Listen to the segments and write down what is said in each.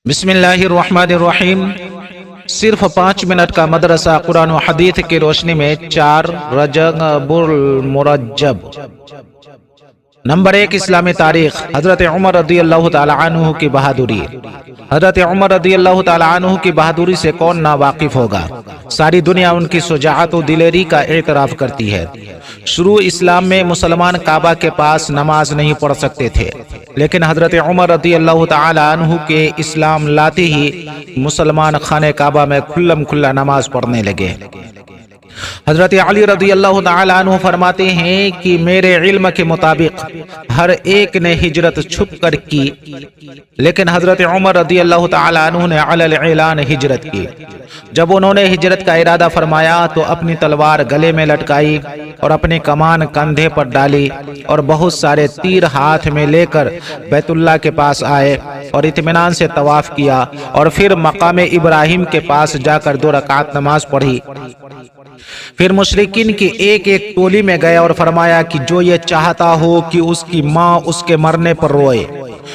بسم اللہ الرحمن الرحیم۔ صرف 5 منٹ کا مدرسہ قرآن و حدیث کی روشنی میں 4 رجب المرجب۔ نمبر 1، اسلامی تاریخ۔ حضرت عمر رضی اللہ تعالی عنہ کی بہادری۔ حضرت عمر رضی اللہ تعالی عنہ کی بہادری سے کون نا واقف ہوگا؟ ساری دنیا ان کی شجاعت و دلیری کا اعتراف کرتی ہے۔ شروع اسلام میں مسلمان کعبہ کے پاس نماز نہیں پڑھ سکتے تھے، لیکن حضرت عمر رضی اللہ تعالی عنہ کے اسلام لاتے ہی مسلمان خانہ کعبہ میں کھلم کھلا نماز پڑھنے لگے۔ حضرت علی رضی اللہ تعالی عنہ فرماتے ہیں کہ میرے علم کے مطابق ہر ایک نے ہجرت چھپ کر کی، لیکن حضرت عمر رضی اللہ تعالی عنہ نے علی الاعلان ہجرت کی۔ جب انہوں نے ہجرت کا ارادہ فرمایا تو اپنی تلوار گلے میں لٹکائی اور اپنی کمان کندھے پر ڈالی اور بہت سارے تیر ہاتھ میں لے کر بیت اللہ کے پاس آئے اور اطمینان سے طواف کیا، اور پھر مقام ابراہیم کے پاس جا کر 2 رکعت نماز پڑھی۔ پھر مشرکین کی ایک ایک ٹولی میں گئے اور فرمایا کہ جو یہ چاہتا ہو کہ اس کی ماں اس کے مرنے پر روئے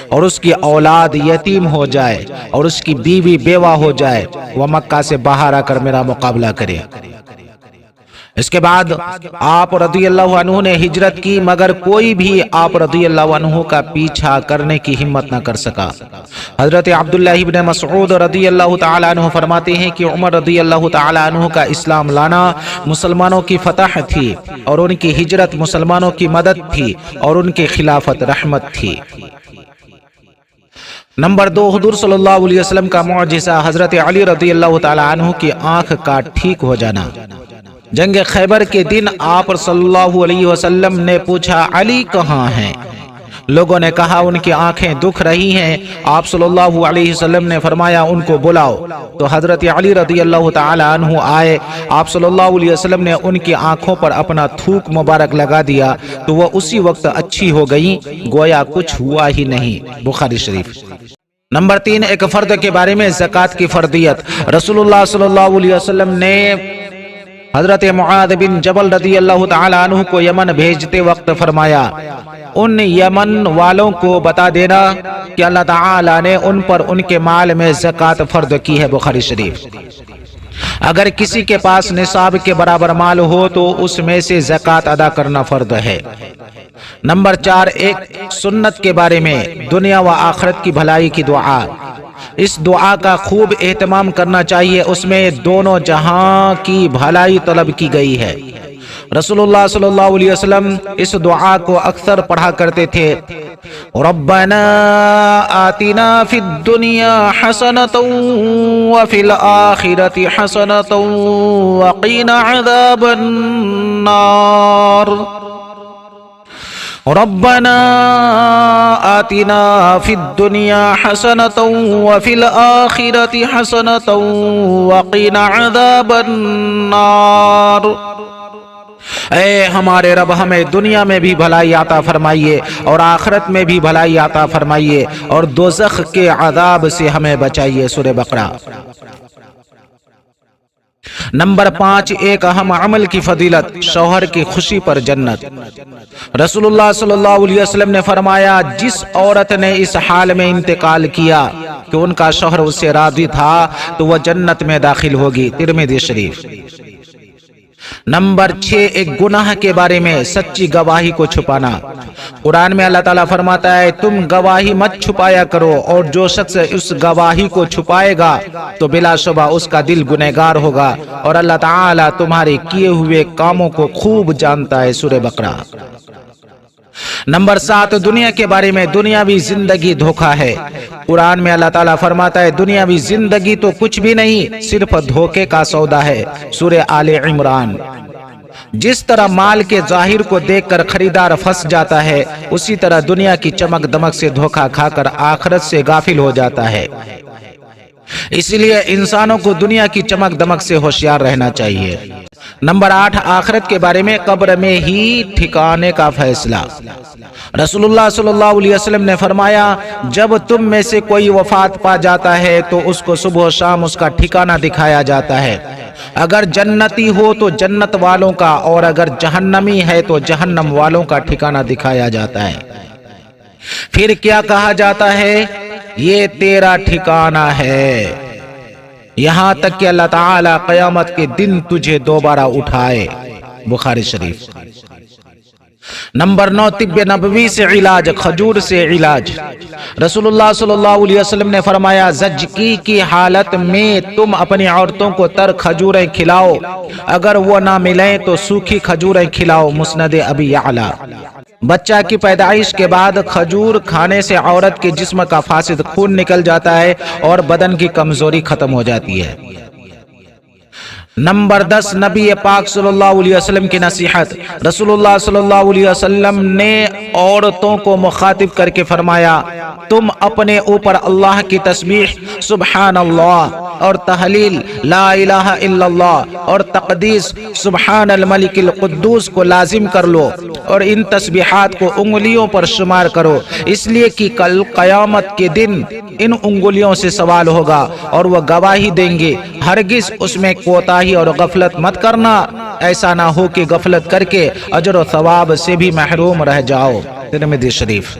اور اس کی اولاد یتیم ہو جائے اور اس کی بیوی بیوہ ہو جائے، وہ مکہ سے باہر آ کر میرا مقابلہ کرے۔ اس کے بعد آپ رضی اللہ عنہ نے ہجرت کی، مگر کوئی بھی آپ رضی اللہ عنہ کا پیچھا کرنے کی ہمت نہ کر سکا۔ حضرت عبداللہ ابن مسعود رضی اللہ تعالی عنہ فرماتے ہیں کہ عمر رضی اللہ تعالی عنہ کا اسلام لانا مسلمانوں کی فتح تھی، اور ان کی ہجرت مسلمانوں کی مدد تھی، اور ان کی خلافت رحمت تھی۔ نمبر 2، حضور صلی اللہ علیہ وسلم کا معجزہ، حضرت علی رضی اللہ تعالی عنہ کی آنکھ کا ٹھیک ہو جانا۔ جنگ خیبر کے دن آپ صلی اللہ علیہ وسلم نے پوچھا، علی کہاں ہیں؟ لوگوں نے کہا ان کی آنکھیں دکھ رہی ہیں۔ آپ صلی اللہ علیہ وسلم نے فرمایا ان کو بلاؤ۔ تو حضرت علی رضی اللہ تعالی عنہ آئے۔ آپ صلی اللہ علیہ وسلم نے ان کی آنکھوں پر اپنا تھوک مبارک لگا دیا تو وہ اسی وقت اچھی ہو گئیں، گویا کچھ ہوا ہی نہیں۔ بخاری شریف۔ نمبر 3، ایک فرد کے بارے میں زکوٰۃ کی فرضیت۔ رسول اللہ صلی اللہ علیہ وسلم نے حضرت معاذ بن جبل رضی اللہ تعالی عنہ کو یمن بھیجتے وقت فرمایا، ان یمن والوں کو بتا دینا کہ اللہ تعالی نے ان پر ان کے مال میں زکوٰۃ فرض کی ہے۔ بخاری شریف۔ اگر کسی کے پاس نصاب کے برابر مال ہو تو اس میں سے زکوٰۃ ادا کرنا فرض ہے۔ نمبر 4، ایک سنت کے بارے میں، دنیا و آخرت کی بھلائی کی دعا۔ اس دعا کا خوب اہتمام کرنا چاہیے، اس میں دونوں جہاں کی بھلائی طلب کی گئی ہے۔ رسول اللہ صلی اللہ علیہ وسلم اس دعا کو اکثر پڑھا کرتے تھے، ربنا آتنا فی الدنیا حسنۃ وفی الآخرۃ حسنۃ وقنا عذاب النار۔ ربنا آتنا فی الدنیا حسنۃ وفی الآخرۃ حسنۃ وقنا عذاب النار۔ اے ہمارے رب، ہمیں دنیا میں بھی بھلائی عطا فرمائیے اور آخرت میں بھی بھلائی عطا فرمائیے، اور دوزخ کے عذاب سے ہمیں بچائیے۔ سورہ بقرہ۔ نمبر 5، ایک اہم عمل کی فضیلت، شوہر کی خوشی پر جنت۔ رسول اللہ صلی اللہ علیہ وسلم نے فرمایا، جس عورت نے اس حال میں انتقال کیا کہ ان کا شوہر اس سے راضی تھا تو وہ جنت میں داخل ہوگی۔ ترمذی شریف۔ نمبر 6، ایک گناہ کے بارے میں، سچی گواہی کو چھپانا۔ قرآن میں اللہ تعالیٰ فرماتا ہے، تم گواہی مت چھپایا کرو، اور جو شخص اس گواہی کو چھپائے گا تو بلا شبہ اس کا دل گنہگار ہوگا، اور اللہ تعالیٰ تمہارے کیے ہوئے کاموں کو خوب جانتا ہے۔ سورہ بقرہ۔ نمبر 7، دنیا کے بارے میں، دنیاوی زندگی دھوکہ ہے۔ قرآن میں اللہ تعالیٰ فرماتا ہے، دنیاوی زندگی تو کچھ بھی نہیں، صرف دھوکے کا سودا ہے۔ سورہ آل عمران۔ جس طرح مال کے ظاہر کو دیکھ کر خریدار پھنس جاتا ہے، اسی طرح دنیا کی چمک دمک سے دھوکہ کھا کر آخرت سے غافل ہو جاتا ہے۔ اس لیے انسانوں کو دنیا کی چمک دمک سے ہوشیار رہنا چاہیے۔ نمبر 8، آخرت کے بارے میں، قبر میں ہی ٹھکانے کا فیصلہ۔ رسول اللہ صلی اللہ علیہ وسلم نے فرمایا، جب تم میں سے کوئی وفات پا جاتا ہے تو اس کو صبح و شام اس کا ٹھکانہ دکھایا جاتا ہے۔ اگر جنتی ہو تو جنت والوں کا، اور اگر جہنمی ہے تو جہنم والوں کا ٹھکانہ دکھایا جاتا ہے۔ پھر کیا کہا جاتا ہے؟ یہ تیرا ٹھکانہ ہے، یہاں تک کہ اللہ تعالیٰ قیامت کے دن تجھے دوبارہ اٹھائے۔ بخاری شریف۔ نمبر 9، طب نبوی سے علاج، کھجور سے علاج۔ رسول اللہ صلی اللہ علیہ وسلم نے فرمایا، زچگی کی حالت میں تم اپنی عورتوں کو تر کھجوریں کھلاؤ، اگر وہ نہ ملیں تو سوکھی کھجوریں کھلاؤ۔ مسند ابی یعلا۔ بچہ کی پیدائش کے بعد کھجور کھانے سے عورت کے جسم کا فاسد خون نکل جاتا ہے اور بدن کی کمزوری ختم ہو جاتی ہے۔ نمبر 10، نبی پاک صلی اللہ علیہ وسلم کی نصیحت۔ رسول اللہ صلی اللہ علیہ وسلم نے عورتوں کو مخاطب کر کے فرمایا، تم اپنے اوپر اللہ کی تسبیح سبحان اللہ اور تحلیل لا الہ الا اللہ اور تقدیس سبحان الملک القدوس کو لازم کر لو، اور ان تسبیحات کو انگلیوں پر شمار کرو، اس لیے کہ کل قیامت کے دن ان انگلیوں سے سوال ہوگا اور وہ گواہی دیں گے۔ ہرگز اس میں کوتاہی اور غفلت مت کرنا، ایسا نہ ہو کہ غفلت کر کے اجر و ثواب سے بھی محروم رہ جاؤ۔ ترمذی شریف۔